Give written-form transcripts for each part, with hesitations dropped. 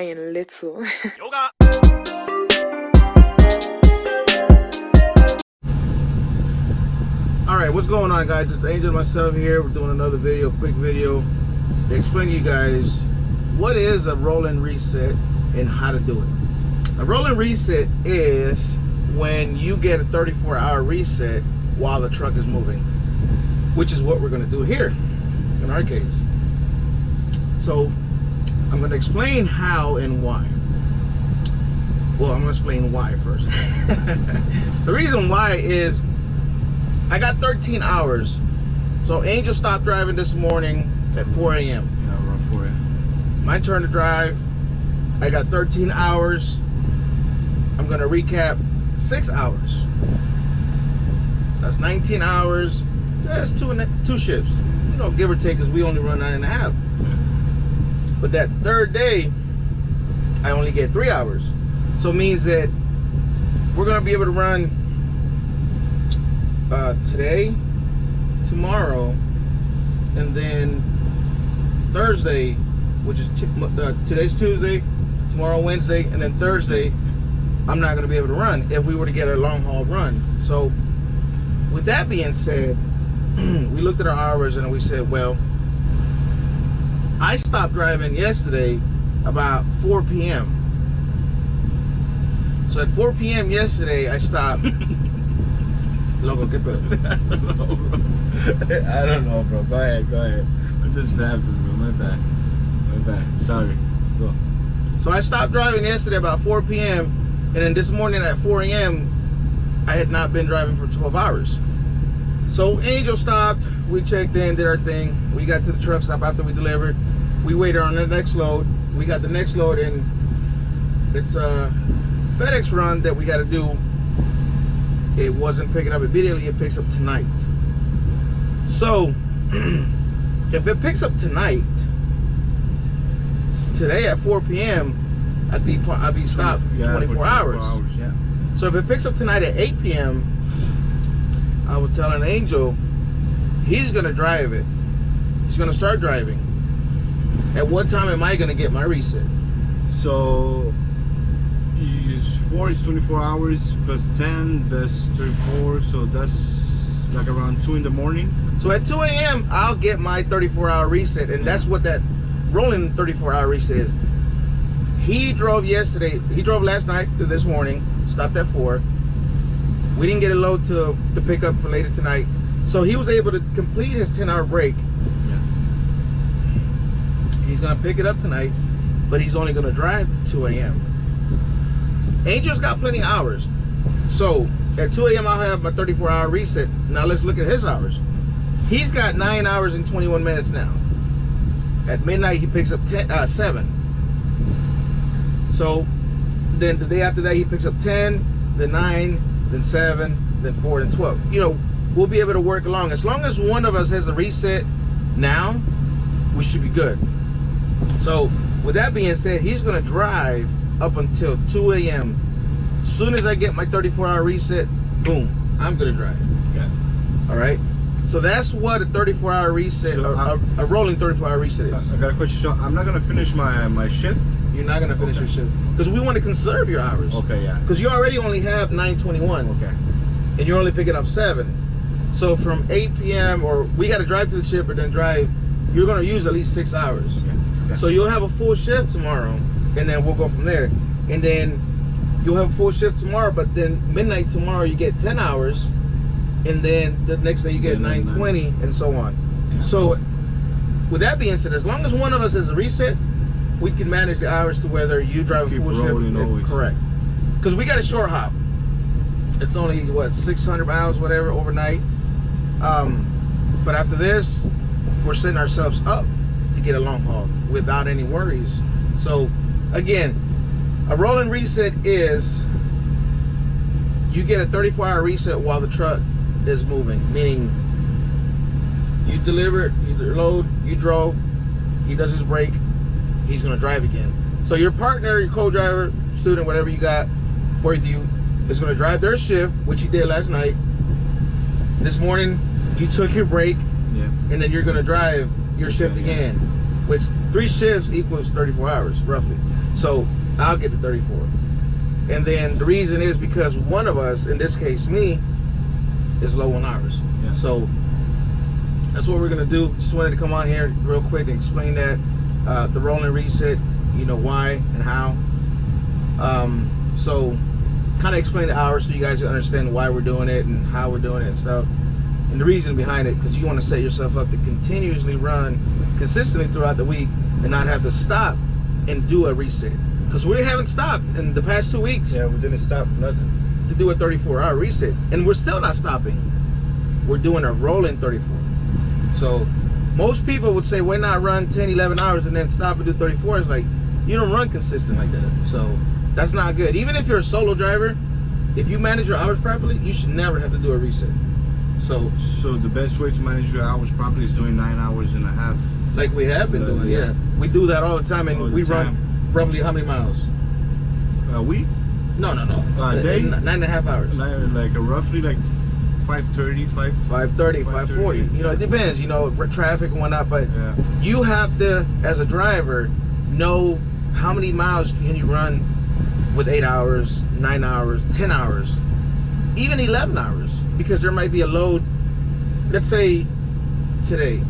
lying little. Yoga. Alright, what's going on, guys? It's Angel and myself here. We're doing another video, quick video to explain to you guys what is a rolling reset and how to do it. A rolling reset is when you get a 34-hour reset while the truck is moving, which is what we're going to do here in our case. So I'm going to explain how and why. Well, I'm going to explain why first. The reason why is I got 13 hours. So Angel stopped driving this morning at 4 a.m. Yeah, around 4 a.m. My turn to drive. I got 13 hours. I'm going to recap 6 hours. That's 19 hours. That's two shifts. You know, give or take, because we only run 9.5. But that third day, I only get 3 hours. So it means that we're going to be able to run today, tomorrow, and then Thursday, which is today's Tuesday, tomorrow Wednesday, and then Thursday I'm not going to be able to run if we were to get a long haul run. So with that being said, we looked at our hours and we said, well, I stopped driving yesterday about 4 p.m. So at 4 p.m. yesterday I stopped. Loco, ¿qué pedo? I don't know, bro. Go ahead. What just happened, bro? My bad. Sorry. Go. So I stopped driving yesterday about 4 p.m. and then this morning at 4 a.m. I had not been driving for 12 hours. So Angel stopped. We checked in, did our thing. We got to the truck stop after we delivered. We waited on the next load. We got the next load, and it's a FedEx run that we got to do. It wasn't picking up immediately. It picks up tonight. So if it picks up tonight, today at 4 p.m. I'd be stopped 24 hours. Yeah. So if it picks up tonight at 8 p.m., I would tell an Angel he's gonna drive it. He's gonna start driving. At what time am I gonna get my reset? So it's 24 hours plus 10, that's 34, so that's like around 2 in the morning. So at 2 a.m. I'll get my 34-hour reset, and that's what that rolling 34-hour reset is. He drove last night to this morning, stopped at 4. We didn't get a load to pick up for later tonight. So he was able to complete his 10-hour break. Yeah. He's gonna pick it up tonight, but he's only gonna drive to 2 a.m. Angel's got plenty of hours. So at 2 a.m. I'll have my 34-hour reset. Now let's look at his hours. He's got 9 hours and 21 minutes now. At midnight he picks up 7. So then the day after that he picks up 10, then 9, then 7, then 4, then 12. You know, we'll be able to work along. As long as one of us has a reset now, we should be good. So with that being said, he's gonna drive up until 2 a.m. As soon as I get my 34-hour reset, boom, I'm gonna drive. Okay. All right. So that's what a 34-hour reset, So, a rolling 34-hour reset is. I got a question. So I'm not gonna finish my shift. You're not gonna finish your shift because we want to conserve your hours. Okay, yeah. Because you already only have 9:21. Okay. And you're only picking up 7. So from 8 p.m. or we got to drive to the ship and then drive. You're gonna use at least 6 hours. Yeah. Okay. So you'll have a full shift tomorrow, and then we'll go from there. And then you'll have a full shift tomorrow, but then midnight tomorrow you get 10 hours, and then the next day you get 9:20, and so on. Yeah. So with that being said, as long as one of us has a reset, we can manage the hours to whether you drive a full shift. Correct. Because we got a short hop. It's only what, 600 miles, whatever, overnight. But after this, we're setting ourselves up to get a long haul without any worries. So again, a rolling reset is you get a 34-hour reset while the truck is moving, meaning you delivered, you load, you drove, he does his break, he's gonna drive again. So your partner, your co-driver, student, whatever you got with you, is gonna drive their shift, which he did last night. This morning, you took your break, Yeah. and then you're gonna drive your shift again. which 3 shifts equals 34 hours roughly. So I'll get to 34. And then the reason is because one of us, in this case me, is low on hours. Yeah. So that's what we're gonna do. Just wanted to come on here real quick and explain that the rolling reset, you know, why and how. So kind of explain the hours so you guys understand why we're doing it and how we're doing it and stuff, and the reason behind it, because you want to set yourself up to continuously run consistently throughout the week and not have to stop and do a reset, because we haven't stopped in the past 2 weeks. Yeah, we didn't stop nothing To do a 34-hour reset, and we're still not stopping. We're doing a rolling 34. So most people would say, why not run 10, 11 hours and then stop and do 34? It's like, you don't run consistent like that. So that's not good. Even if you're a solo driver, if you manage your hours properly, you should never have to do a reset. So the best way to manage your hours properly is doing 9.5 hours. like we have been doing, yeah. We do that all the time, and we run roughly how many miles? A week? No. A day? 9.5 hours. Like roughly like 5:30, 5:30, 5:40. You know, it depends, you know, traffic and whatnot, but yeah. You have to, as a driver, know how many miles can you run with 8 hours, 9 hours, 10 hours, even 11 hours, because there might be a load. Let's say today,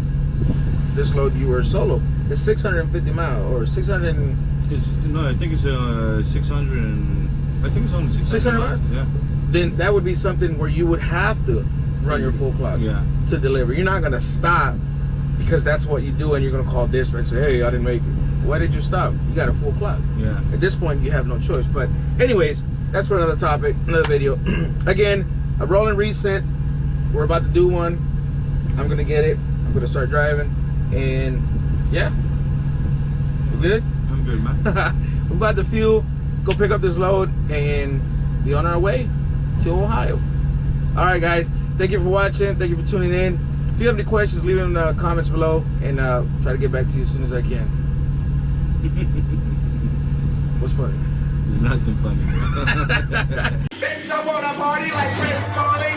this load you were solo, it's 650 miles or 600. No, I think it's 600. I think it's only 600 miles. Yeah. Then that would be something where you would have to run your full clock, yeah, to deliver. You're not gonna stop because that's what you do, and you're gonna call dispatch and say, hey, I didn't make it. Why did you stop? You got a full clock. Yeah. At this point, you have no choice. But anyways, that's for another topic, another video. Again, a rolling reset. We're about to do one. I'm gonna get it. I'm gonna start driving, and yeah, we good? I'm good, man. We're about to fuel, go pick up this load, and be on our way to Ohio. All right, guys. Thank you for watching. Thank you for tuning in. If you have any questions, leave them in the comments below, and try to get back to you as soon as I can. What's funny? There's nothing funny. Bitch, I wanna party like Chris Farley.